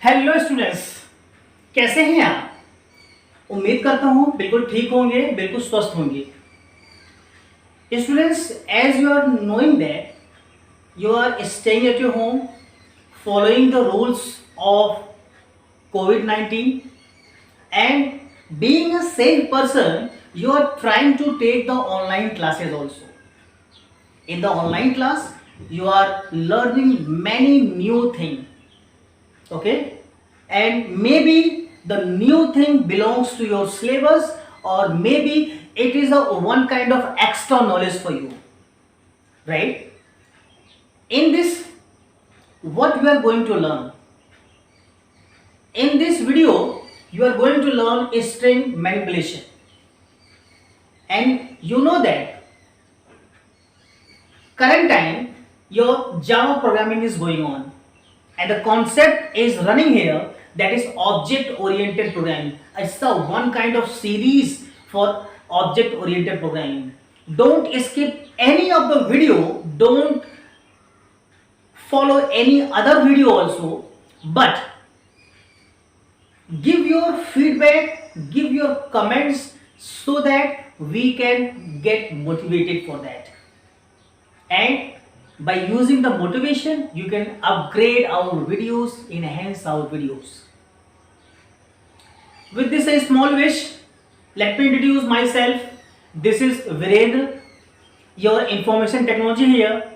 Hello students, कैसे हैं आप। उम्मीद करता हूं बिल्कुल ठीक होंगे, बिल्कुल स्वस्थ होंगे। Students, as you are knowing that you are staying at your home, following the rules of COVID-19, and being a safe person, you are trying to take the online classes also. In the online class, you are learning many new things, okay, and maybe the new thing belongs to your syllabus, or maybe it is a one kind of extra knowledge for you, right? In this, what you are going to learn in this video, you are going to learn string manipulation. And you know that current time your Java programming is going on, and the concept is running here, that is object oriented programming. It's the one kind of series for object oriented programming. Don't skip any of the video, don't follow any other video also, but give your feedback, give your comments, so that we can get motivated for that. And by using the motivation, you can upgrade our videos, enhance our videos. With this a small wish, let me introduce myself. This is Virendra, your information technology here.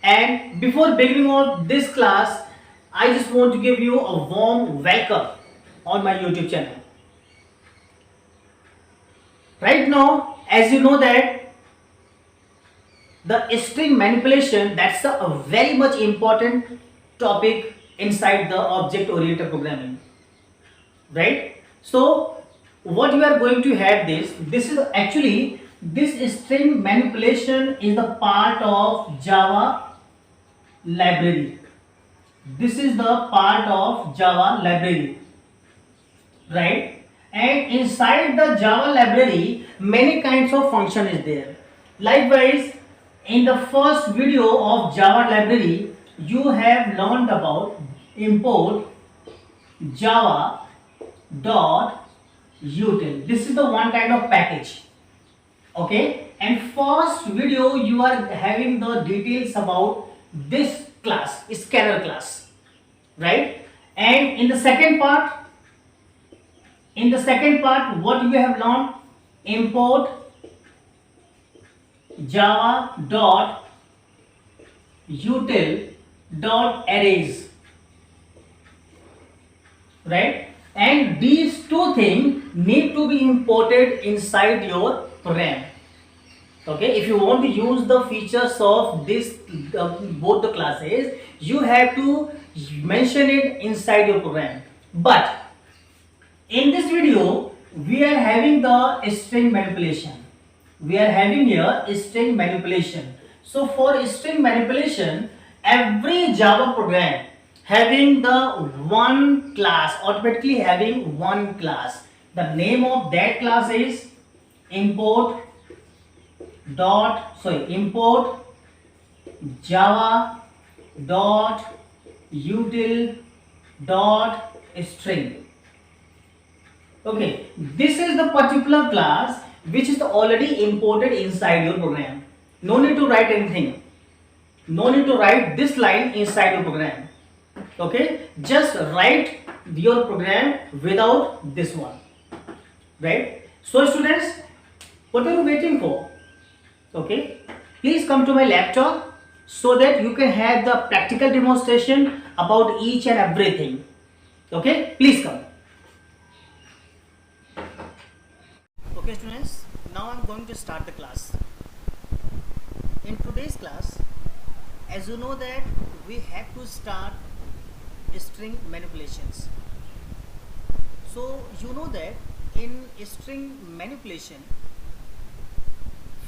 And before beginning of this class, I just want to give you a warm welcome on my YouTube channel. Right now, as you know that the string manipulation, that's a very much important topic inside the object oriented programming, right? So what you are going to have, this is actually, this string manipulation is the part of Java library. This is the part of Java library, right? And inside the Java library, many kinds of function is there. Likewise, in the first video of Java library, you have learned about import java dot util. This is the one kind of package, okay. And first video you are having the details about this class, scanner class, right? And in the second part, what you have learned, import java dot util dot arrays, right? And these two things need to be imported inside your program, okay. If you want to use the features of this both the classes, you have to mention it inside your program. But in this video, we are having the string manipulation. We are having here string manipulation. So for string manipulation, every Java program having the one class, automatically having one class. The name of that class is import java dot util dot string. Okay, this is the particular class which is already imported inside your program. No need to write anything. No need to write this line inside your program. Okay, just write your program without this one, right? So students, what are you waiting for? Okay, please come to my laptop so that you can have the practical demonstration about each and everything. Okay, please come. Okay students, now I am going to start the class. In today's class, as you know that we have to start string manipulations. So you know that in string manipulation,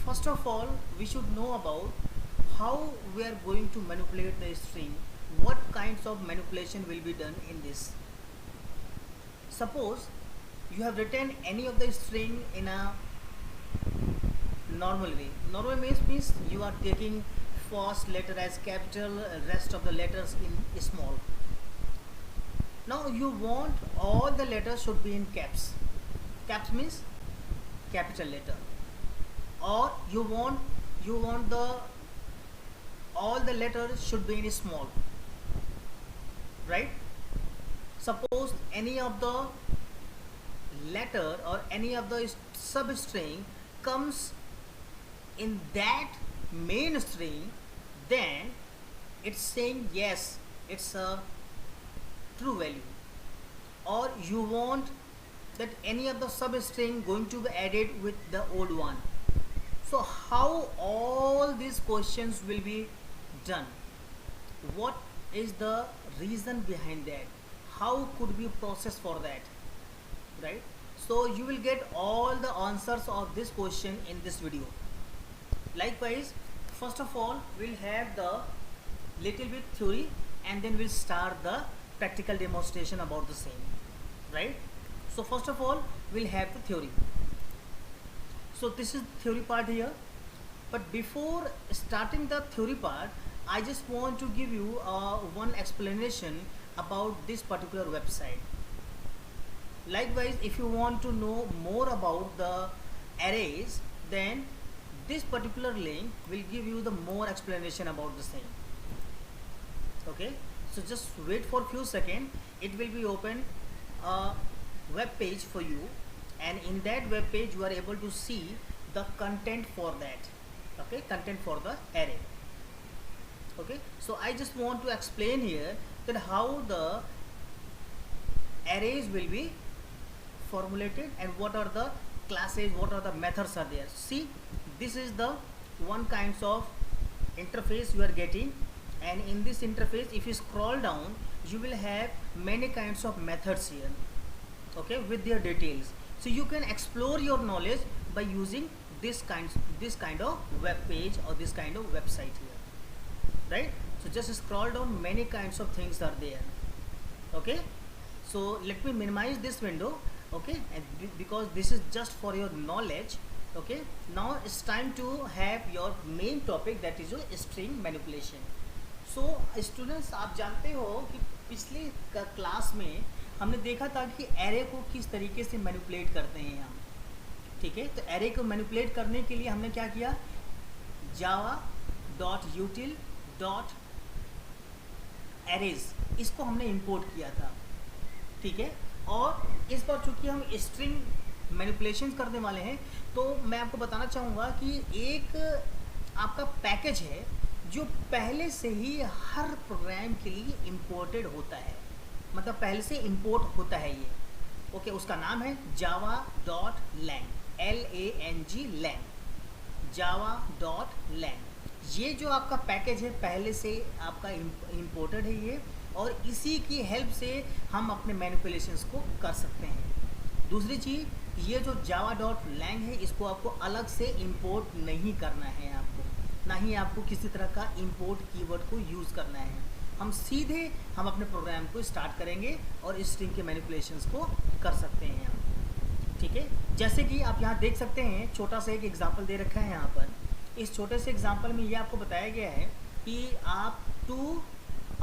first of all we should know about how we are going to manipulate the string, what kinds of manipulation will be done in this. Suppose you have written any of the string in a normal way. Normal means you are taking first letter as capital, rest of the letters in small. Now you want all the letters should be in caps. Caps means capital letter, or you want the all the letters should be in small, right? Suppose any of the letter or any of the substring comes in that main string, then it's saying yes, it's a true value. Or you want that any of the substring going to be added with the old one. So how all these questions will be done? What is the reason behind that? How could we process for that, right? So you will get all the answers of this question in this video. Likewise, first of all we'll have the little bit theory, and then we'll start the practical demonstration about the same, right? So first of all we'll have the theory. So this is theory part here, but before starting the theory part, I just want to give you one explanation about this particular website. Likewise, if you want to know more about the arrays, then this particular link will give you the more explanation about the same. Okay, so just wait for few seconds. It will be open a web page for you, and in that web page you are able to see the content for that. Okay, content for the array. Okay, so I just want to explain here that how the arrays will be formulated and what are the classes, what are the methods are there. See, this is the one kinds of interface you are getting, and in this interface if you scroll down you will have many kinds of methods here, okay, with their details. So you can explore your knowledge by using this kind of web page or this kind of website here, right? So just scroll down, many kinds of things are there. Okay, so let me minimize this window, okay, and because this is just for your knowledge. Okay, now it's time to have your main topic, that is your string manipulation. So students, आप जानते हो कि पिछली class में हमने देखा था कि एरे को किस तरीके से मैनिपुलेट करते हैं हम, ठीक है? तो एरे को मैनिपुलेट करने के लिए हमने क्या किया, java.util.arrays इसको हमने इंपोर्ट किया था, ठीक है? और इस बार चूंकि हम स्ट्रिंग मैनिपुलेशन करने वाले हैं, तो मैं आपको बताना चाहूँगा कि एक आपका पैकेज है जो पहले से ही हर प्रोग्राम के लिए इंपोर्टेड होता है, मतलब पहले से इंपोर्ट होता है ये, ओके? उसका नाम है java.lang, LANG, lang, java.lang। ये जो आपका पैकेज है पहले से आपका इंपोर्टेड है ये, और इसी की हेल्प से हम अपने मैनिपुलेशंस को कर सकते हैं। दूसरी चीज़, ये जो java.lang है इसको आपको अलग से इंपोर्ट नहीं करना है, आपको ना ही आपको किसी तरह का इंपोर्ट कीवर्ड को यूज़ करना है। हम सीधे हम अपने प्रोग्राम को स्टार्ट करेंगे और इस स्ट्रिंग के मैनिपुलेशंस को कर सकते हैं हम, ठीक है? जैसे कि आप यहाँ देख सकते हैं, छोटा सा एक एग्जांपल दे रखा है यहाँ पर। इस छोटे से एग्जांपल में ये आपको बताया गया है कि आप टू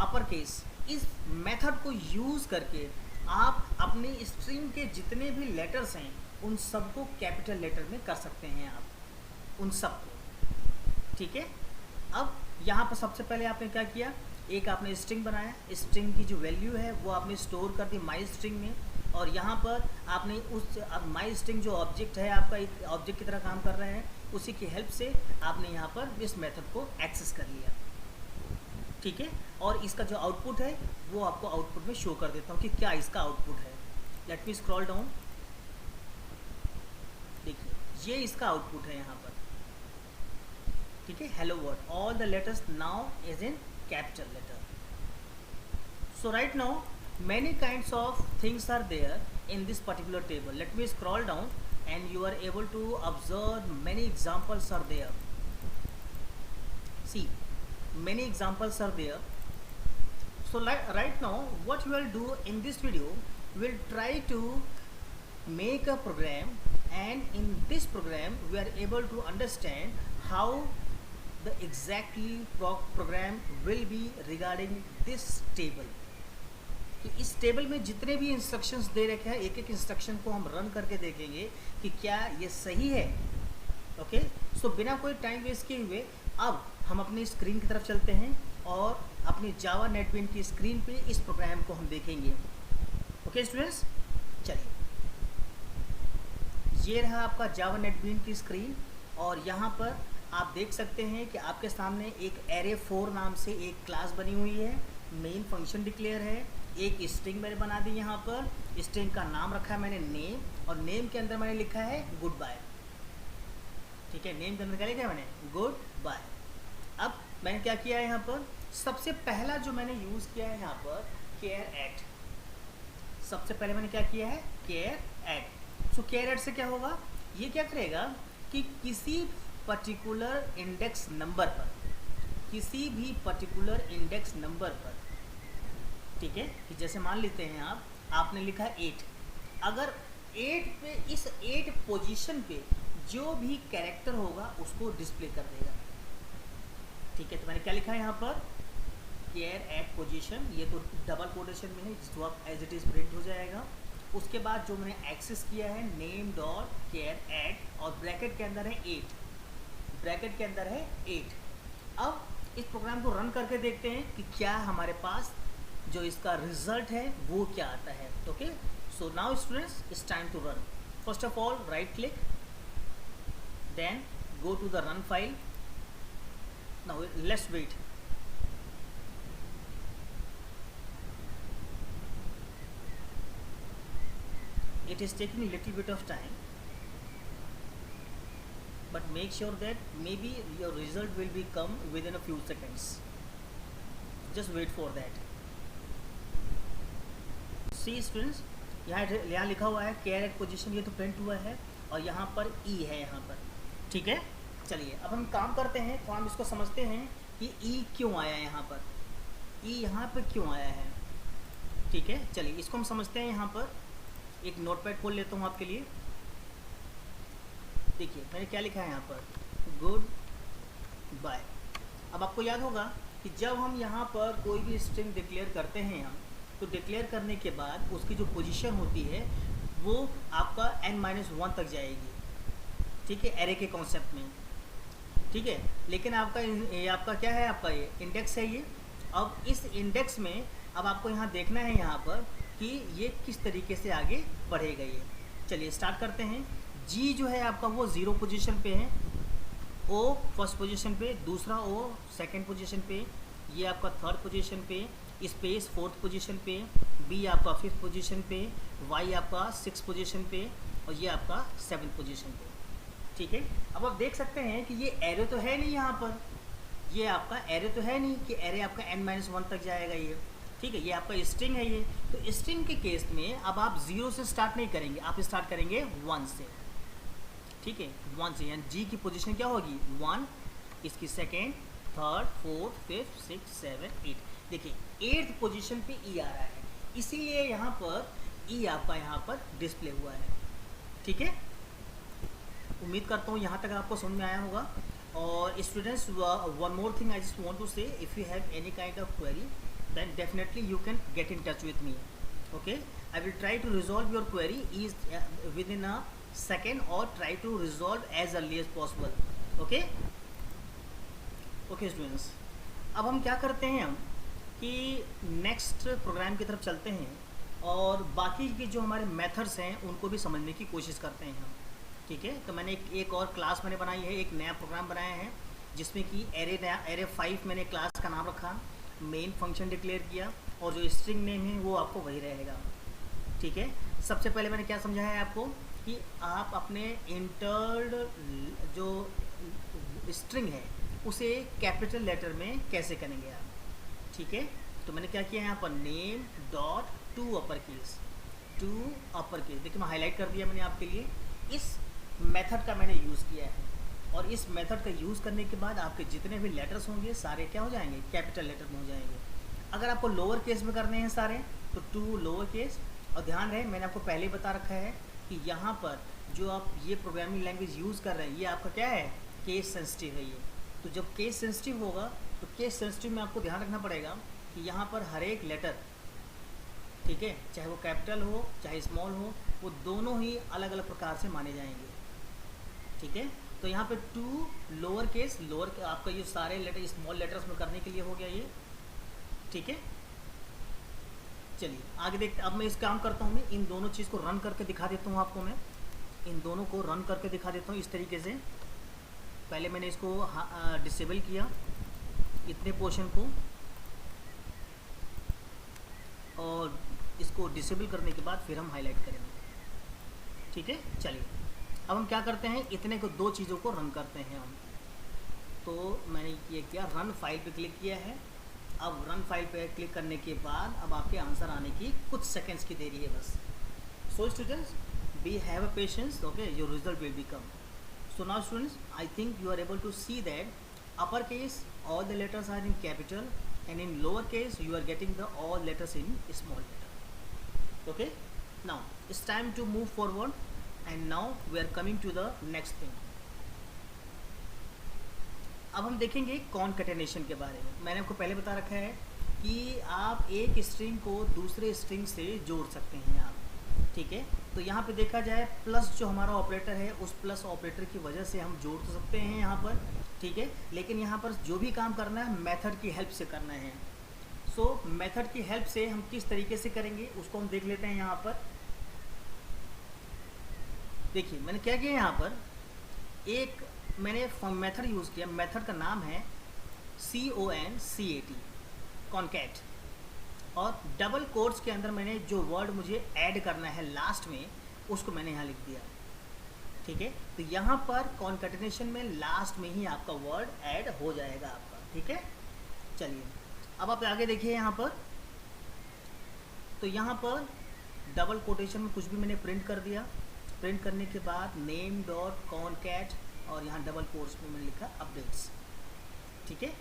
अपर केस इस मेथड को यूज़ करके आप अपनी स्ट्रिंग के जितने भी लेटर्स हैं उन सबको कैपिटल लेटर में कर सकते हैं, आप उन सबको, ठीक है? अब यहाँ पर सबसे पहले आपने क्या किया, एक आपने स्ट्रिंग बनाया, स्ट्रिंग की जो वैल्यू है वो आपने स्टोर कर दी माई स्ट्रिंग में, और यहाँ पर आपने उस माई स्ट्रिंग जो ऑब्जेक्ट है आपका, एक ऑब्जेक्ट की तरह काम कर रहे हैं, उसी की हेल्प से आपने यहाँ पर इस मेथड को एक्सेस कर लिया, ठीक है? और इसका जो आउटपुट है वो आपको आउटपुट में शो कर देता हूँ कि क्या इसका आउटपुट है। लेट मी स्क्रॉल डाउन, देखिए ये इसका आउटपुट है यहाँ पर, ठीक है? Hello world, all the letters now is in capital letter. So right now many kinds of things are there in this particular table. Let me scroll down and you are able to observe many examples are there. See, many examples are there. So right now what we will do in this video, we'll try to make a program, and in this program we are able to understand how the exactly program will be regarding this table, तो इस table में जितने भी instructions दे रखे हैं, एक एक instruction को हम रन करके देखेंगे कि क्या ये सही है। ओके, सो बिना कोई टाइम वेस्ट किए हुए अब हम अपनी स्क्रीन की तरफ चलते हैं और अपनी जावा नेटबीन्स की स्क्रीन पे इस प्रोग्राम को हम देखेंगे। ओके स्टूडेंट्स, चलिए, ये रहा आपका जावा नेटबीन्स की स्क्रीन और यहाँ पर आप देख सकते हैं कि आपके सामने एक array4 नाम से एक क्लास बनी हुई है, मेन फंक्शन डिक्लेयर है, एक स्ट्रिंग मैंने बना दी यहाँ पर, स्ट्रिंग का नाम रखा है मैंने नेम और नेम के अंदर मैंने लिखा है गुड बाय। ठीक है, नेम के अंदर क्या लिखा है मैंने गुड बाय। अब मैंने क्या किया है यहाँ पर, सबसे पहला जो मैंने यूज़ किया है यहाँ पर केयर एट। सबसे पहले मैंने क्या किया है care at. So care at से क्या होगा, ये क्या करेगा कि किसी पर्टिकुलर इंडेक्स नंबर पर, किसी भी पर्टिकुलर इंडेक्स नंबर पर, ठीक है, कि जैसे मान लेते हैं आपने लिखा है 8, अगर 8 पे, इस 8 पोजीशन पे जो भी कैरेक्टर होगा उसको डिस्प्ले कर देगा। ठीक है, तो मैंने क्या लिखा है यहाँ पर केयर एट पोजीशन, ये तो डबल कोटेशन में है जिसको आप एज इट इज़ प्रिंट हो जाएगा। उसके बाद जो मैंने एक्सेस किया है नेम डॉट केयर एट और ब्रैकेट के अंदर है 8, ब्रैकेट के अंदर है 8। अब इस प्रोग्राम को रन करके देखते हैं कि क्या हमारे पास जो इसका रिजल्ट है वो क्या आता है। Okay, so now students it's time to run. First of all right click, then go to the run file. Now let's wait. It is taking a little bit of time, but make sure that maybe your result will be come within a few seconds. Just wait for that. See students, यहाँ लिखा हुआ है care at position, ये तो print हुआ है और यहाँ पर ई है यहाँ पर। ठीक है, चलिए अब हम काम करते हैं, तो हम इसको समझते हैं कि ई क्यों आया है यहाँ पर, ई यहाँ पर क्यों आया है। ठीक है, चलिए इसको हम समझते हैं। यहाँ पर एक नोटपैड खोल लेता हूँ आपके लिए। देखिए मैंने क्या लिखा है यहाँ पर गुड बाय। अब आपको याद होगा कि जब हम यहाँ पर कोई भी स्ट्रिंग डिक्लेयर करते हैं हम, तो डिक्लेयर करने के बाद उसकी जो पोजीशन होती है वो आपका n-1 तक जाएगी। ठीक है, एरे के कॉन्सेप्ट में। ठीक है, लेकिन आपका ये आपका क्या है, आपका ये इंडेक्स है ये। अब इस इंडेक्स में अब आपको यहाँ देखना है यहाँ पर कि ये किस तरीके से आगे बढ़ेगा ये। चलिए स्टार्ट करते हैं। जी जो है आपका वो 0 पोजीशन पे है, ओ फर्स्ट पोजीशन पे, दूसरा ओ सेकंड पोजीशन पे, ये आपका थर्ड पोजीशन पे, स्पेस फोर्थ पोजीशन पे, बी आपका फिफ्थ पोजीशन पे, वाई आपका सिक्स पोजीशन पे और ये आपका सेवन्थ पोजीशन पे। ठीक है, अब आप देख सकते हैं कि ये एरे तो है नहीं यहाँ पर, ये आपका एरे तो है नहीं कि एरे आपका n-1 तक जाएगा ये। ठीक है, ये आपका स्ट्रिंग है ये। तो स्ट्रिंग के केस में अब आप 0 से स्टार्ट नहीं करेंगे, आप स्टार्ट करेंगे 1 से। ठीक है, 1 से, यानी जी की पोजीशन क्या होगी 1, इसकी second, third, fourth, fifth, six, 7, 8। देखिए 8th पोजीशन पे ई आ रहा है, इसीलिए यहाँ पर ई आपका यहाँ पर डिस्प्ले हुआ है। ठीक है, उम्मीद करता हूँ यहाँ तक आपको समझ में आया होगा। और students, one more thing I just want to say, if you have any kind of query then definitely you can get in touch with me. Okay, I will try to resolve your query is within a second or try to resolve as early as possible. Okay, okay students, अब हम क्या करते हैं हम कि next programme की तरफ चलते हैं और बाकी के जो हमारे मेथड्स हैं उनको भी समझने की कोशिश करते हैं हम। ठीक है, तो मैंने एक और क्लास मैंने बनाई है, एक नया प्रोग्राम बनाया है जिसमें कि एरे 5 मैंने क्लास का नाम रखा, मेन फंक्शन डिक्लेयर किया और जो स्ट्रिंग नेम है वो आपको वही रहेगा। ठीक है, सबसे पहले मैंने क्या समझाया है आपको कि आप अपने इंटर्ड जो स्ट्रिंग है उसे कैपिटल लेटर में कैसे करेंगे आप। ठीक है, तो मैंने क्या किया है यहाँ पर name dot to upper case, देखिए मैं हाईलाइट कर दिया मैंने आपके लिए। इस मेथड का मैंने यूज़ किया है और इस मेथड का यूज़ करने के बाद आपके जितने भी लेटर्स होंगे सारे क्या हो जाएंगे, कैपिटल लेटर में हो जाएंगे। अगर आपको लोअर केस में करने हैं सारे तो टू लोअर केस। और ध्यान रहे मैंने आपको पहले ही बता रखा है कि यहाँ पर जो आप ये प्रोग्रामिंग लैंग्वेज यूज़ कर रहे हैं ये आपका क्या है, केस सेंसिटिव है ये। तो जब केस सेंसिटिव होगा तो केस सेंसिटिव में आपको ध्यान रखना पड़ेगा कि यहाँ पर हर एक लेटर ठीक है, चाहे वो कैपिटल हो चाहे स्मॉल हो, वो दोनों ही अलग अलग प्रकार से माने जाएंगे। ठीक है, तो यहाँ पे टू लोअर केस, लोअर आपका ये सारे लेटर स्मॉल लेटर्स में करने के लिए हो गया ये। ठीक है, चलिए आगे देखते। अब मैं इस काम करता हूँ, मैं इन दोनों चीज़ को रन करके दिखा देता हूँ आपको। मैं इन दोनों को रन करके दिखा देता हूँ इस तरीके से। पहले मैंने इसको डिसेबल किया इतने पोर्शन को, और इसको डिसेबल करने के बाद फिर हम हाईलाइट करेंगे। ठीक है, चलिए अब हम क्या करते हैं, इतने को दो चीज़ों को रन करते हैं हम। तो मैंने ये किया, रन फाइल पे क्लिक किया है। अब रन फाइल पे क्लिक करने के बाद अब आपके आंसर आने की कुछ सेकंड्स की देरी है बस। So students, be have a patience, okay, your result will be come. So now students, I think you are able to see that upper case all the letters are in capital, and in lower case you are getting the all letters in small letter. Okay, now it's time to move forward, and now we are coming to the next thing. अब हम देखेंगे concatenation के बारे में। मैंने आपको पहले बता रखा है कि आप एक स्ट्रिंग को दूसरे स्ट्रिंग से जोड़ सकते हैं आप। ठीक है, तो यहाँ पे देखा जाए प्लस जो हमारा ऑपरेटर है, उस प्लस ऑपरेटर की वजह से हम जोड़ तो सकते हैं यहाँ पर। ठीक है, लेकिन यहाँ पर जो भी काम करना है मेथड की हेल्प से करना है। सो मेथड की हेल्प से हम किस तरीके से करेंगे उसको हम देख लेते हैं। यहाँ पर देखिए मैंने क्या किया, यहाँ पर एक मैंने मेथड यूज़ किया। मेथड का नाम है CONCAT, कॉन्कैट, और डबल कोट्स के अंदर मैंने जो वर्ड मुझे ऐड करना है लास्ट में उसको मैंने यहाँ लिख दिया। ठीक है, तो यहाँ पर कॉन्कैटिनेशन में लास्ट में ही आपका वर्ड ऐड हो जाएगा आपका। ठीक है, चलिए अब आप आगे देखिए। यहाँ पर तो यहाँ पर डबल कोटेशन में कुछ भी मैंने प्रिंट कर दिया। प्रिंट करने के बाद नेम डॉट कॉन्कैट, और यहाँ डबल कोट्स में मैंने लिखा अपडेट्स। ठीक है,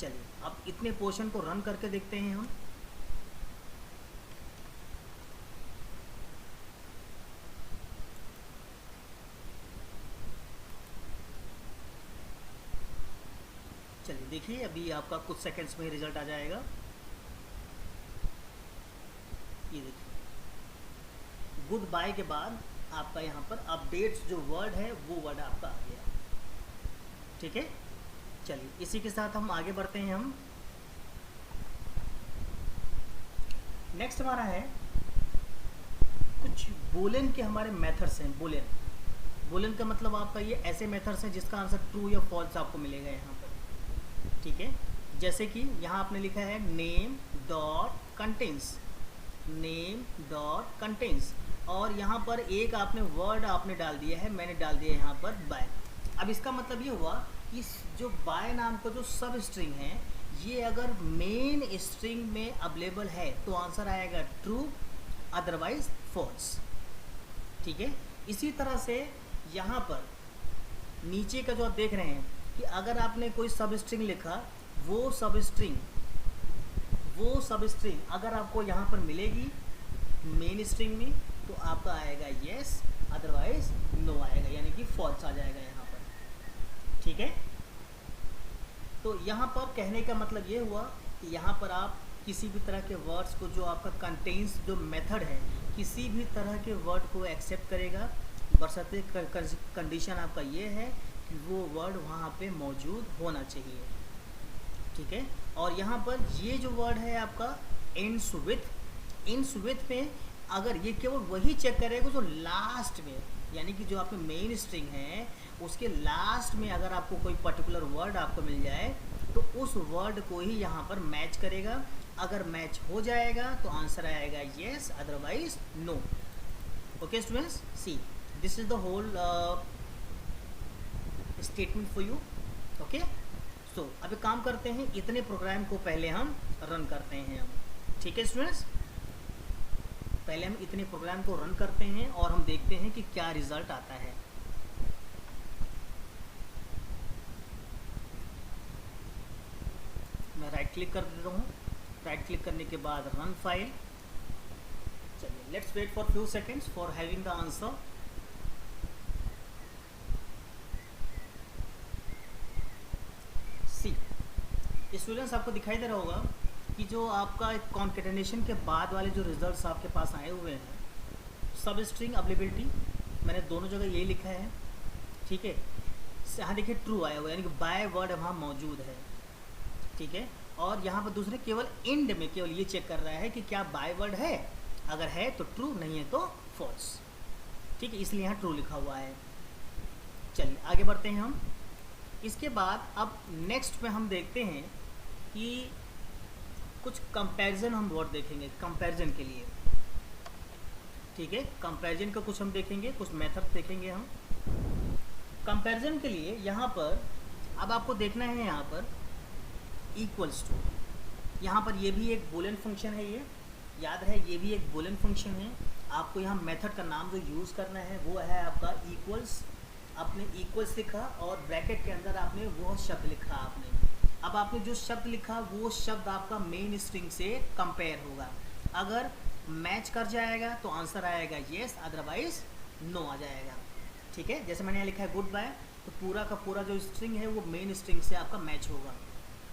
चलिए अब इतने पोर्शन को रन करके देखते हैं हम। चलिए देखिए, अभी आपका कुछ सेकंड्स में रिजल्ट आ जाएगा। ये देखिए, गुड बाय के बाद आपका यहाँ पर अपडेट्स जो वर्ड है वो वर्ड आपका आ गया। ठीक है, चलिए इसी के साथ हम आगे बढ़ते हैं। हम नेक्स्ट हमारा है कुछ बूलियन के हमारे मेथड्स हैं। बूलियन का मतलब आपका ये ऐसे मेथड्स हैं जिसका आंसर ट्रू या फॉल्स आपको मिलेगा यहाँ पर। ठीक है, जैसे कि यहाँ आपने लिखा है name dot contains, name dot contains, और यहाँ पर एक आपने वर्ड आपने डाल दिया है, मैंने डाल दिया है यहाँ पर बाय। अब इसका मतलब ये हुआ कि जो बाय नाम का जो सब स्ट्रिंग है, ये अगर मेन स्ट्रिंग में अवेलेबल है तो आंसर आएगा ट्रू, अदरवाइज फॉल्स। ठीक है, इसी तरह से यहाँ पर नीचे का जो आप देख रहे हैं कि अगर आपने कोई सब स्ट्रिंग लिखा, वो सब स्ट्रिंग अगर आपको यहाँ पर मिलेगी मेन स्ट्रिंग में तो आपका आएगा येस, अदरवाइज नो आएगा, यानी कि फॉल्स आ जाएगा यहाँ पर। ठीक है, तो यहाँ पर कहने का मतलब ये हुआ कि यहाँ पर आप किसी भी तरह के वर्ड्स को, जो आपका कंटेंस जो मेथड है, किसी भी तरह के वर्ड को एक्सेप्ट करेगा, बशर्ते कंडीशन आपका ये है कि वो वर्ड वहाँ पे मौजूद होना चाहिए। ठीक है, और यहाँ पर ये जो वर्ड है आपका एंड्स विथ में, अगर ये केवल वही चेक करेगा जो लास्ट में, यानी कि जो आपके मेन स्ट्रिंग है उसके लास्ट में अगर आपको कोई पर्टिकुलर वर्ड आपको मिल जाए तो उस वर्ड को ही यहाँ पर मैच करेगा। अगर मैच हो जाएगा तो आंसर आएगा yes, otherwise no. Okay students, see this is the whole statement for you. Okay, so अभी काम करते हैं, इतने प्रोग्राम को पहले हम रन करते हैं हम। ठीक है स्टूडेंट्स, पहले हम इतने प्रोग्राम को रन करते हैं और हम देखते हैं कि क्या रिजल्ट आता है। मैं राइट क्लिक कर देता हूँ। राइट क्लिक करने के बाद रन फाइल। चलिए let's wait for few seconds for having the answer. See students, आपको दिखाई दे रहा होगा कि जो आपका कॉन्केटेनेशन के बाद वाले जो रिजल्ट्स आपके पास आए हुए हैं, सब स्ट्रिंग अवेलेबिलिटी मैंने दोनों जगह यही लिखा है, ठीक है। यहाँ देखिए ट्रू आया हुआ है, यानी कि बाय वर्ड वहाँ मौजूद है, ठीक है। और यहाँ पर दूसरे केवल एंड में केवल ये चेक कर रहा है कि क्या बाय वर्ड है, अगर है तो ट्रू, नहीं है तो फॉल्स, ठीक है, इसलिए यहाँ ट्रू लिखा हुआ है। चलिए आगे बढ़ते हैं हम। इसके बाद अब नेक्स्ट में हम देखते हैं कि कुछ कंपैरिजन हम वर्ड देखेंगे कंपैरिजन के लिए, ठीक है। कंपैरिजन का कुछ हम देखेंगे, कुछ मेथड देखेंगे हम कंपैरिजन के लिए। यहाँ पर अब आपको देखना है, यहाँ पर इक्वल्स टू, यहाँ पर ये भी एक बूलियन फंक्शन है, ये याद है, ये भी एक बूलियन फंक्शन है। आपको यहाँ मेथड का नाम जो यूज़ करना है वो है आपका इक्वल्स। आपने इक्वल्स लिखा और ब्रैकेट के अंदर आपने वो शब्द लिखा आपने। अब आपने जो शब्द लिखा वो शब्द आपका मेन स्ट्रिंग से कंपेयर होगा। अगर मैच कर जाएगा तो आंसर आएगा येस, अदरवाइज नो आ जाएगा, ठीक है। जैसे मैंने यहाँ लिखा है गुड बाय, तो पूरा का पूरा जो स्ट्रिंग है वो मेन स्ट्रिंग से आपका मैच होगा।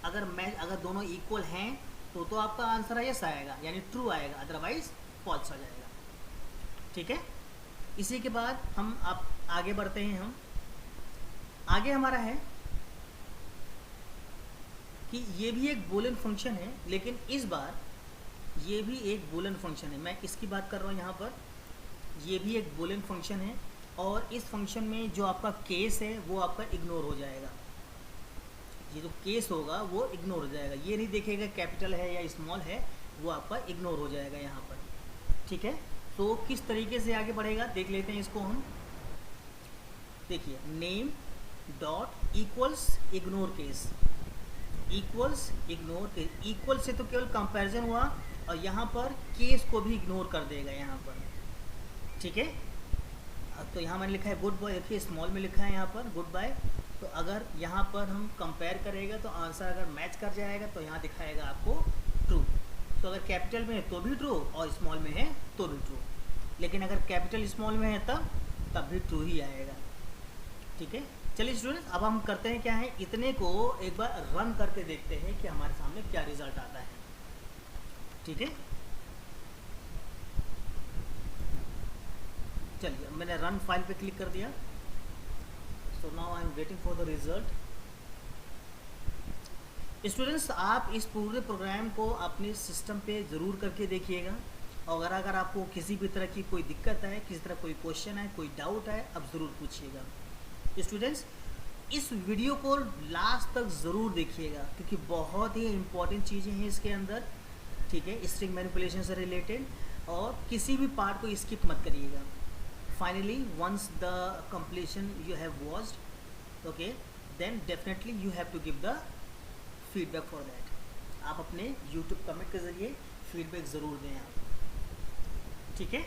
अगर दोनों इक्वल हैं तो आपका आंसर यस आएगा, यानी ट्रू आएगा, अदरवाइज फॉल्स आ जाएगा, ठीक है। इसी के बाद हम आप आगे बढ़ते हैं। हम आगे हमारा है कि ये भी एक बूलियन फंक्शन है, लेकिन इस बार ये भी एक बूलियन फंक्शन है। मैं इसकी बात कर रहा हूँ यहाँ पर, ये भी एक बूलियन फंक्शन है और इस फंक्शन में जो आपका केस है वो आपका इग्नोर हो जाएगा। ये जो केस होगा वो इग्नोर हो जाएगा, ये नहीं देखेगा कैपिटल है या स्मॉल है, वो आपका इग्नोर हो जाएगा यहाँ पर, ठीक है। तो किस तरीके से आगे बढ़ेगा देख लेते हैं इसको हम। देखिए name dot equals ignore case, equals ignore case, equal से तो केवल कंपैरिजन हुआ और यहाँ पर केस को भी इग्नोर कर देगा यहाँ पर, ठीक है। तो यहाँ मैंने लिखा है गुड बाय, देखिए स्मॉल में लिखा है यहाँ पर गुड बाय। तो अगर यहाँ पर हम कंपेयर करेगा तो आंसर अगर मैच कर जाएगा तो यहाँ दिखाएगा आपको ट्रू। तो अगर कैपिटल में है तो भी ट्रू और स्मॉल में है तो भी ट्रू, लेकिन अगर कैपिटल स्मॉल में है तब भी ट्रू ही आएगा, ठीक है। चलिए स्टूडेंट्स, अब हम करते हैं क्या है, इतने को एक बार रन करके देखते हैं कि हमारे सामने क्या रिजल्ट आता है, ठीक है। चलिए मैंने रन फाइल पे क्लिक कर दिया। So now I am waiting for the result. Students, आप इस पूरे प्रोग्राम को अपने सिस्टम पे ज़रूर करके देखिएगा और अगर आपको किसी भी तरह की कोई दिक्कत है, किसी तरह कोई क्वेश्चन है, कोई डाउट है, अब ज़रूर पूछिएगा। स्टूडेंट्स, इस वीडियो को लास्ट तक ज़रूर देखिएगा क्योंकि बहुत ही इम्पॉर्टेंट चीज़ें हैं इसके अंदर, ठीक है, स्ट्रिंग मैनिपुलेशन से रिलेटेड, और किसी भी पार्ट को स्किप मत करिएगा। Finally, once the completion you have watched, okay, then definitely you have to give the feedback for that. आप अपने YouTube कमेंट के ज़रिए फीडबैक ज़रूर दें आप, ठीक है।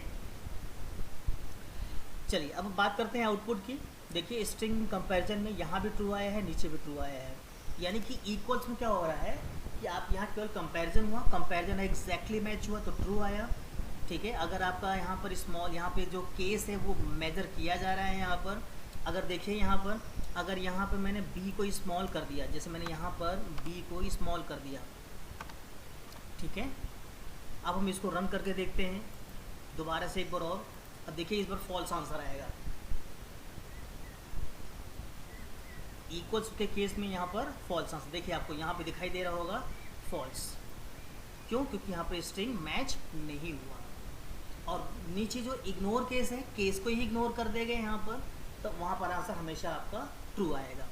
चलिए अब बात करते हैं आउटपुट की। देखिए स्ट्रिंग कंपैरिजन में यहाँ भी ट्रू आया है, नीचे भी ट्रू आया है, यानी कि इक्वल्स में क्या हो रहा है कि आप यहाँ केवल कंपैरिजन हुआ, कंपैरिजन एग्जैक्टली मैच हुआ तो ट्रू आया, ठीक है। अगर आपका यहाँ पर स्मॉल, यहाँ पे जो केस है वो मेजर किया जा रहा है यहाँ पर, अगर देखिए यहाँ पर, अगर यहाँ पर मैंने बी को स्मॉल कर दिया, जैसे मैंने यहाँ पर बी को स्मॉल कर दिया, ठीक है। अब हम इसको रन करके देखते हैं दोबारा से एक बार और। अब देखिए इस बार फॉल्स आंसर आएगा। इक्वल्स के केस में यहाँ पर फॉल्स आंसर, देखिए आपको यहाँ पे दिखाई दे रहा होगा फॉल्स, क्यों? क्योंकि यहाँ पर स्ट्रिंग मैच नहीं हुआ। और नीचे जो इग्नोर केस है, केस को ही इग्नोर कर देंगे यहाँ पर, तो वहाँ पर आंसर हमेशा आपका ट्रू आएगा,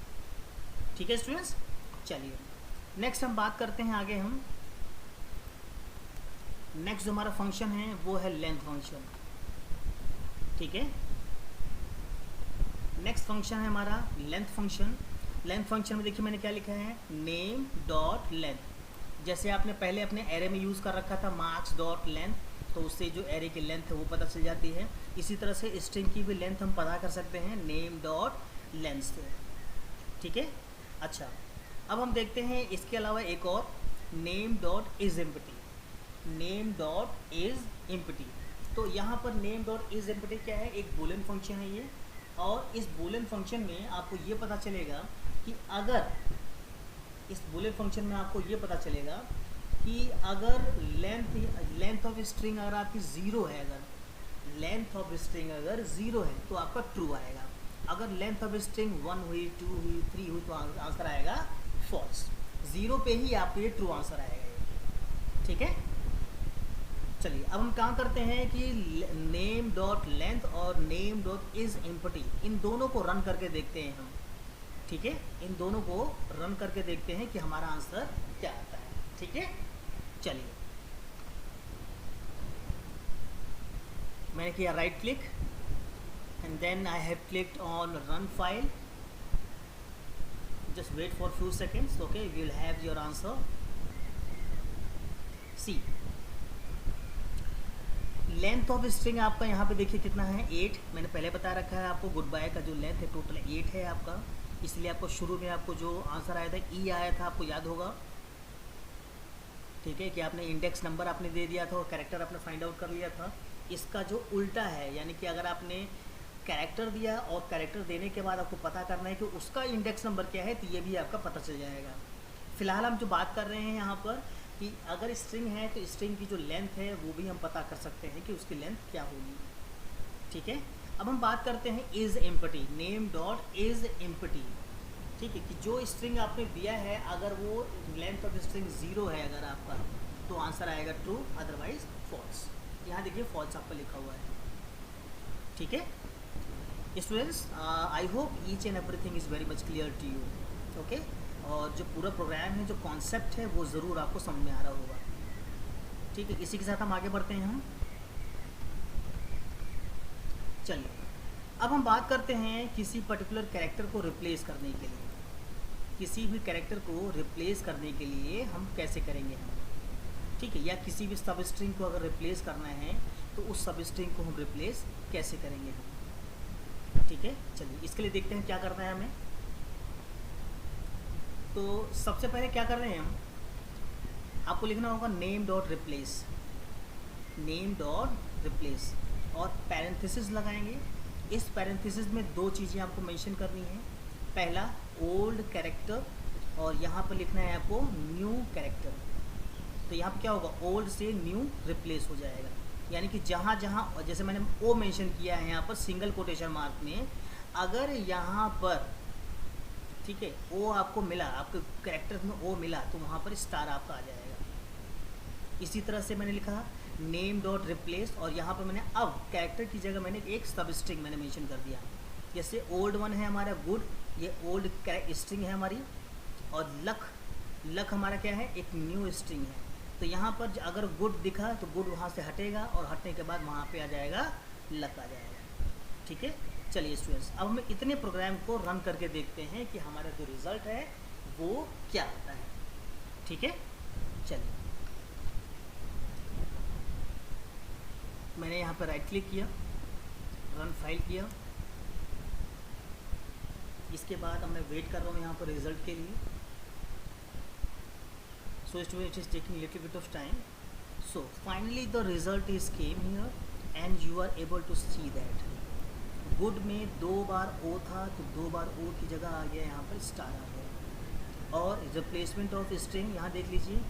ठीक है स्टूडेंट्स। चलिए नेक्स्ट हम बात करते हैं आगे। हम नेक्स्ट जो हमारा फंक्शन है वो है लेंथ फंक्शन, ठीक है। नेक्स्ट फंक्शन है हमारा लेंथ फंक्शन। लेंथ फंक्शन में देखिए मैंने क्या लिखा है, नेम डॉट लेंथ। जैसे आपने पहले अपने एरे में यूज़ कर रखा था मार्क्स डॉट लेंथ, तो उससे जो एरे की लेंथ है वो पता चल जाती है। इसी तरह से स्ट्रिंग की भी लेंथ हम पता कर सकते हैं नेम डॉट लेंथ से, ठीक है। अच्छा, अब हम देखते हैं इसके अलावा एक और, name dot is empty. Name dot is empty, तो यहाँ पर नेम डॉट इज एम्प्टी क्या है, एक बूलियन फंक्शन है ये। और इस बूलियन फंक्शन में आपको ये पता चलेगा कि अगर इस बूलियन फंक्शन में आपको ये पता चलेगा कि अगर लेंथ ऑफ स्ट्रिंग अगर आपकी ज़ीरो है, अगर लेंथ ऑफ स्ट्रिंग अगर ज़ीरो है तो आपका ट्रू आएगा। अगर लेंथ ऑफ स्ट्रिंग 1 हुई, 2 हुई, 3 हुई तो आंसर आएगा फॉल्स। ज़ीरो पे ही आपको ये ट्रू आंसर आएगा ये, ठीक है। चलिए अब हम काम करते हैं कि नेम डॉट लेंथ और नेम डॉट इज एम्प्टी, इन दोनों को रन करके देखते हैं हम, ठीक है। इन दोनों को रन करके देखते हैं कि हमारा आंसर क्या आता है, ठीक है। चलिए मैंने किया right click and then I have clicked on run file. Just wait for few seconds, okay, we will have your answer. See length of string आपका यहाँ पे देखिए कितना है, 8। मैंने पहले बता रखा है आपको गुड बाय का जो लेंथ है टोटल 8 है आपका, इसलिए आपको शुरू में आपको जो आंसर आया था ई आया था, आपको याद होगा, ठीक है, कि आपने इंडेक्स नंबर आपने दे दिया था और कैरेक्टर आपने फाइंड आउट कर लिया था। इसका जो उल्टा है, यानी कि अगर आपने कैरेक्टर दिया और कैरेक्टर देने के बाद आपको पता करना है कि उसका इंडेक्स नंबर क्या है, तो ये भी आपका पता चल जाएगा। फिलहाल हम जो बात कर रहे हैं यहाँ पर कि अगर स्ट्रिंग है तो स्ट्रिंग की जो लेंथ है वो भी हम पता कर सकते हैं कि उसकी लेंथ क्या होगी, ठीक है। अब हम बात करते हैं is empty, name dot is empty, ठीक है, कि जो स्ट्रिंग आपने दिया है अगर वो लेंथ ऑफ स्ट्रिंग 0 है अगर आपका, तो आंसर आएगा ट्रू, अदरवाइज फॉल्स। यहाँ देखिए फॉल्स आपका लिखा हुआ है, ठीक है। Students, I hope each and everything is very much clear to you, okay. और जो पूरा प्रोग्राम है, जो कॉन्सेप्ट है, वो ज़रूर आपको समझ में आ रहा होगा, ठीक है। इसी के साथ हम आगे बढ़ते हैं हम। चलिए अब हम बात करते हैं किसी पर्टिकुलर कैरेक्टर को रिप्लेस करने के लिए, किसी भी कैरेक्टर को रिप्लेस करने के लिए हम कैसे करेंगे हम, ठीक है, या किसी भी सब स्ट्रिंग को अगर रिप्लेस करना है तो उस सब स्ट्रिंग को हम रिप्लेस कैसे करेंगे हम, ठीक है। चलिए इसके लिए देखते हैं क्या करना है हमें। तो सबसे पहले क्या कर रहे हैं हम, आपको लिखना होगा name dot replace, name dot replace और पैरेंथेसिस लगाएंगे। इस पैरेंथेसिस में दो चीज़ें आपको मेंशन करनी है, पहला ओल्ड कैरेक्टर और यहाँ पर लिखना है आपको न्यू कैरेक्टर। तो यहाँ पर क्या होगा, ओल्ड से न्यू रिप्लेस हो जाएगा, यानी कि जहाँ जहाँ, जैसे मैंने ओ मेंशन किया है यहाँ पर सिंगल कोटेशन मार्क में, अगर यहाँ पर, ठीक है, ओ आपको मिला, आपके कैरेक्टर्स में ओ मिला तो वहाँ पर स्टार आपका आ जाएगा। इसी तरह से मैंने लिखा नेम डॉट रिप्लेस और यहाँ पर मैंने अब कैरेक्टर की जगह मैंने एक सब स्ट्रिंग मैंने मेंशन कर दिया। जैसे ओल्ड वन है हमारा गुड, ये ओल्ड स्ट्रिंग है हमारी, और लक हमारा क्या है, एक न्यू स्ट्रिंग है। तो यहाँ पर अगर गुड दिखा तो गुड वहाँ से हटेगा और हटने के बाद वहाँ पे आ जाएगा लक आ जाएगा, ठीक है। चलिए स्टूडेंट्स, अब हम इतने प्रोग्राम को रन करके देखते हैं कि हमारा जो रिज़ल्ट है वो क्या आता है, ठीक है। चलिए मैंने यहाँ पर राइट क्लिक किया, रन फाइल किया, इसके बाद मैं वेट कर रहा हूँ यहाँ पर रिज़ल्ट के लिए। So student, it is taking little bit of time. So finally the result is came here and you are able to see that good में 2 बार ओ था तो 2 बार ओ की जगह आ गया यहाँ पर स्टार आ गया। और रिप्लेसमेंट ऑफ स्ट्रिंग यहाँ देख लीजिए,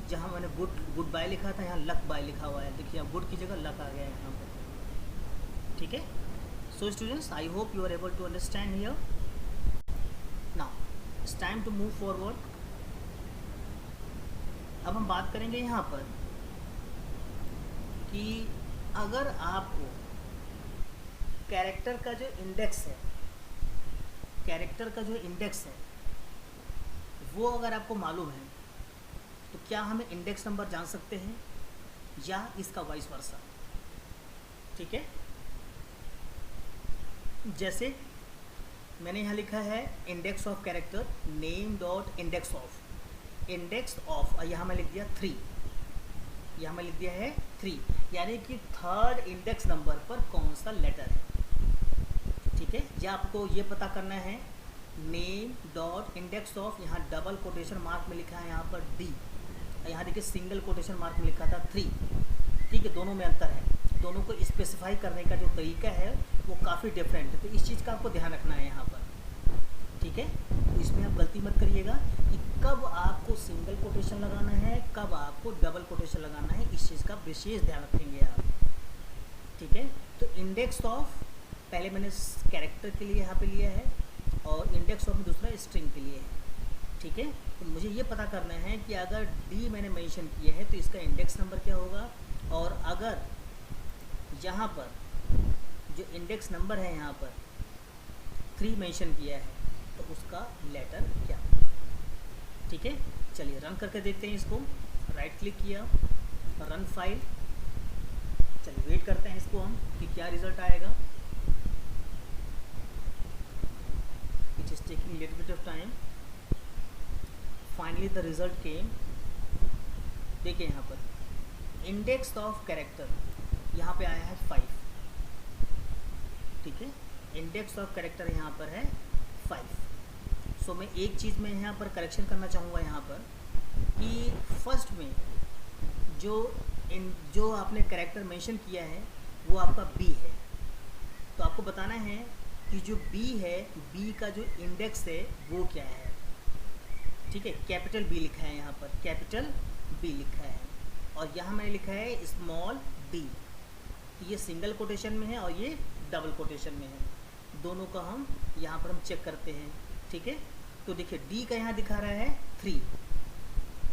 जहाँ मैंने गुड बाय लिखा था यहाँ लक बाय लिखा हुआ है, देखिए अब गुड की जगह लक आ गया है यहाँ पर, ठीक है। So students, I hope you are able to understand here. Now it's time to move forward. अब हम बात करेंगे यहाँ पर कि अगर आपको कैरेक्टर का जो इंडेक्स है, कैरेक्टर का जो इंडेक्स है वो अगर आपको मालूम है तो क्या हमें इंडेक्स नंबर जान सकते हैं या इसका वाइस वर्सा, ठीक है। जैसे मैंने यहाँ लिखा है index of character name dot index of और यहाँ मैं लिख दिया 3, यहाँ मैं लिख दिया है 3, यानी कि थर्ड इंडेक्स नंबर पर कौन सा लेटर है, ठीक है। या आपको ये पता करना है नेम डॉट इंडेक्स ऑफ, यहाँ डबल कोटेशन मार्क में लिखा है यहाँ पर डी, यहाँ देखिए सिंगल कोटेशन मार्क में लिखा था 3, ठीक है। दोनों में अंतर है, दोनों को स्पेसिफाई करने का जो तरीका है वो काफ़ी डिफरेंट है, तो इस चीज़ का आपको ध्यान रखना है यहाँ पर, ठीक है, तो इसमें आप गलती मत करिएगा कि कब आपको सिंगल कोटेशन लगाना है, कब आपको डबल कोटेशन लगाना है, इस चीज़ का विशेष ध्यान रखेंगे आप। ठीक है, तो इंडेक्स ऑफ पहले मैंने कैरेक्टर के लिए यहाँ पे लिया है और इंडेक्स ऑफ में दूसरा स्ट्रिंग के लिए है। ठीक है, तो मुझे ये पता करना है कि अगर डी मैंने मेंशन किया है तो इसका इंडेक्स नंबर क्या होगा, और अगर यहाँ पर जो इंडेक्स नंबर है यहाँ पर 3 मेंशन किया है तो उसका लेटर क्या होगा। ठीक है, चलिए रन करके देखते हैं इसको। राइट क्लिक किया, रन फाइल, चलिए वेट करते हैं इसको हम कि क्या रिजल्ट आएगा। It is taking little bit of time. Finally the result came. देखिए यहाँ पर इंडेक्स ऑफ कैरेक्टर यहाँ पे आया है 5। ठीक है, इंडेक्स ऑफ कैरेक्टर यहाँ पर है 5। सो मैं एक चीज़ में यहाँ पर करेक्शन करना चाहूँगा यहाँ पर कि फर्स्ट में जो आपने कैरेक्टर मेंशन किया है वो आपका बी है। तो आपको बताना है कि जो बी है, बी का जो इंडेक्स है वो क्या है। ठीक है, कैपिटल बी लिखा है यहाँ पर, कैपिटल बी लिखा है, और यहाँ मैंने लिखा है स्मॉल डी। ये सिंगल कोटेशन में है और ये डबल कोटेशन में है, दोनों का हम यहाँ पर हम चेक करते हैं। ठीक है, तो देखिए डी का यहाँ दिखा रहा है 3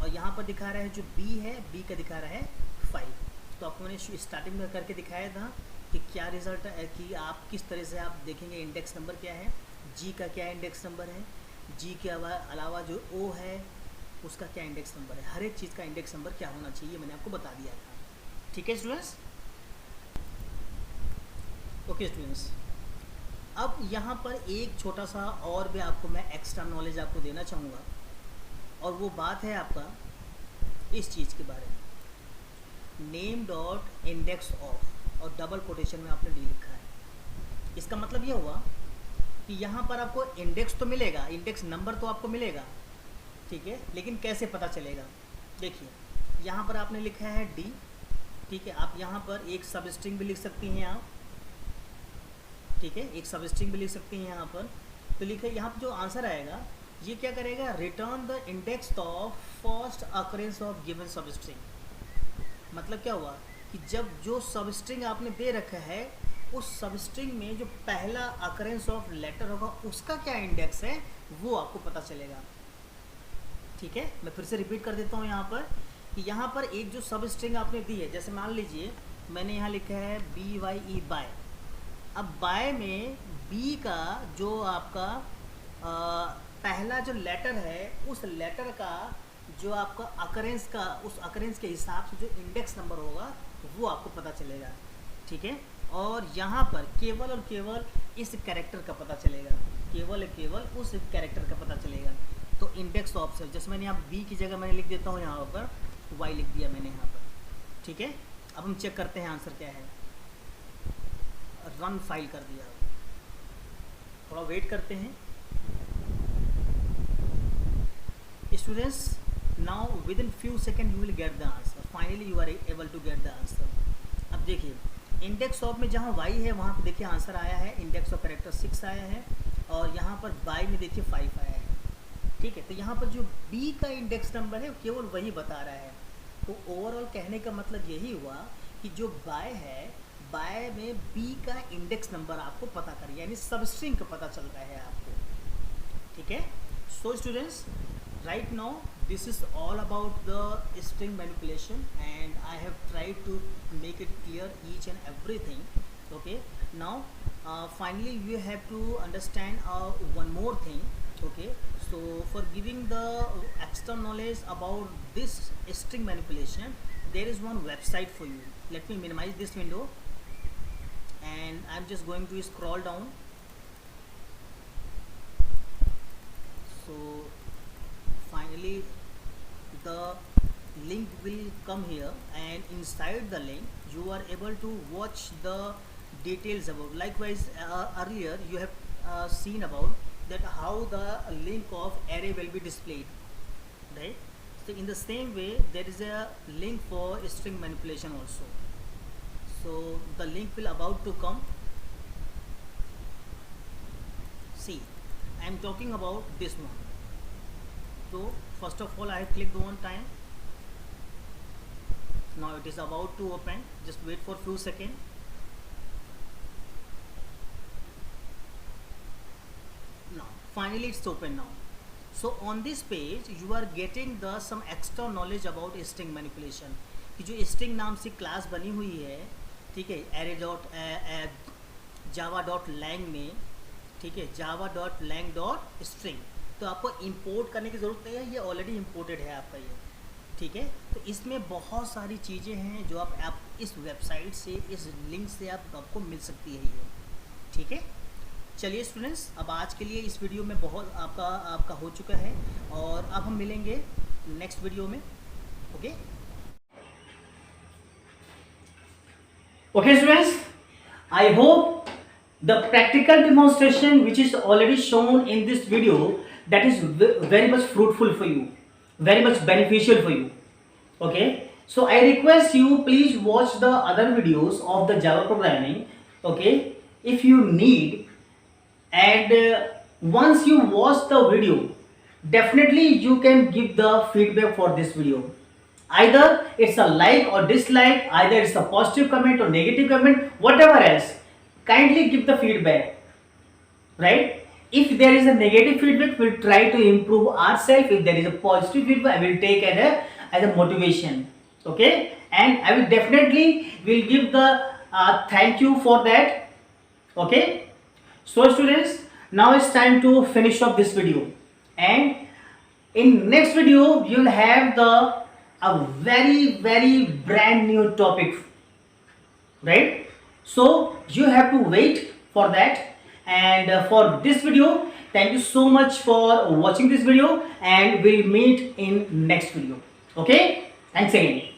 और यहाँ पर दिखा रहा है जो बी है, बी का दिखा रहा है 5। तो आपको मैंने स्टार्टिंग में करके दिखाया था कि क्या रिजल्ट है, कि आप किस तरह से आप देखेंगे इंडेक्स नंबर क्या है, जी का क्या इंडेक्स नंबर है, जी के अलावा जो ओ है उसका क्या इंडेक्स नंबर है, हर एक चीज़ का इंडेक्स नंबर क्या होना चाहिए मैंने आपको बता दिया था। ठीक है स्टूडेंट्स, ओके स्टूडेंट्स, अब यहाँ पर एक छोटा सा और भी आपको मैं एक्स्ट्रा नॉलेज आपको देना चाहूँगा, और वो बात है आपका इस चीज़ के बारे में, नेम डॉट इंडेक्स ऑफ, और डबल कोटेशन में आपने डी लिखा है। इसका मतलब ये हुआ कि यहाँ पर आपको इंडेक्स तो मिलेगा, इंडेक्स नंबर तो आपको मिलेगा, ठीक है, लेकिन कैसे पता चलेगा। देखिए यहाँ पर आपने लिखा है डी, ठीक है, आप यहाँ पर एक सब स्ट्रिंग भी लिख सकती हैं आप, ठीक है, एक सब स्ट्रिंग भी लिख सकती हैं यहाँ पर। तो लिखे यहाँ पर जो आंसर आएगा ये क्या करेगा, return the index of first occurrence of given सब स्ट्रिंग। मतलब क्या हुआ कि जब जो सब स्ट्रिंग आपने दे रखा है उस सब स्ट्रिंग में जो पहला अकरेंस ऑफ लेटर होगा उसका क्या इंडेक्स है वो आपको पता चलेगा। ठीक है, मैं फिर से रिपीट कर देता हूँ यहाँ पर कि यहाँ पर एक जो सब स्ट्रिंग आपने दी है, जैसे मान लीजिए मैंने यहाँ लिखा है BYE बाय। अब बाय में बी का जो आपका पहला जो लेटर है उस लेटर का जो आपका अकरेंस का, उस अकरेंस के हिसाब से जो इंडेक्स नंबर होगा वो आपको पता चलेगा। ठीक है, और यहाँ पर केवल और केवल इस कैरेक्टर का पता चलेगा, केवल और केवल उस कैरेक्टर का पता चलेगा। तो इंडेक्स ऑफ से जैसे मैंने यहाँ बी की जगह मैंने लिख देता हूँ यहाँ पर वाई लिख दिया मैंने यहाँ पर। ठीक है, अब हम चेक करते हैं आंसर क्या है। रन फाइल कर दिया, थोड़ा वेट करते हैं students. Now within few second you will get the answer, finally you are able to get the answer. अब देखिए इंडेक्स ऑफ में जहाँ y है वहाँ पे देखिए आंसर आया है, इंडेक्स ऑफ कैरेक्टर 6 आया है, और यहाँ पर y में देखिए 5 आया है। ठीक है, तो यहाँ पर जो b का इंडेक्स नंबर है केवल वही बता रहा है। तो ओवरऑल कहने का मतलब यही हुआ कि जो बाय है, बाय में b का इंडेक्स नंबर आपको पता कर, यानी सब स्ट्रिंग का पता चल रहा है आपको। ठीक है, so students right now this is all about the string manipulation and I have tried to make it clear each and everything. Okay, now finally you have to understand one more thing. Okay, so for giving the extra knowledge about this string manipulation, there is one website for you. Let me minimize this window and I'm just going to scroll down. So finally the link will come here, and inside the link you are able to watch the details about. Likewise earlier you have seen about that how the link of array will be displayed, right? So in the same way there is a link for string manipulation also. So the link will about to come. See, I am talking about this one. So first of all, I have clicked one time. Now it is about to open. Just wait for few seconds. Now finally it's open now. So on this page you are getting the some extra knowledge about string manipulation. कि जो string नाम से class बनी हुई है, ठीक है, java.lang में, ठीक है, java.lang.string, तो आपको इंपोर्ट करने की ज़रूरत नहीं है, ये ऑलरेडी इंपोर्टेड है आपका ये, ठीक है। तो इसमें बहुत सारी चीज़ें हैं जो आप इस वेबसाइट से, इस लिंक से आपको मिल सकती है ये, ठीक है। चलिए स्टूडेंट्स, अब आज के लिए इस वीडियो में बहुत आपका हो चुका है, और अब हम मिलेंगे नेक्स्ट वीडियो में। Okay okay students, I hope the practical demonstration which is already shown in this video, that is very much fruitful for you, very much beneficial for you. Okay, so I request you, please watch the other videos of the Java programming, okay, if you need. And once you watch the video, definitely you can give the feedback for this video. Either it's a like or dislike, either it's a positive comment or negative comment, whatever else, kindly give the feedback, right? If there is a negative feedback, we'll try to improve ourselves. If there is a positive feedback, I will take as a motivation, okay? And I will definitely will give the thank you for that, okay? So students, now it's time to finish up this video, and in next video you will have a very brand new topic, right? So you have to wait for that. And for this video, thank you so much for watching this video, and we'll meet in next video. Okay, thanks again.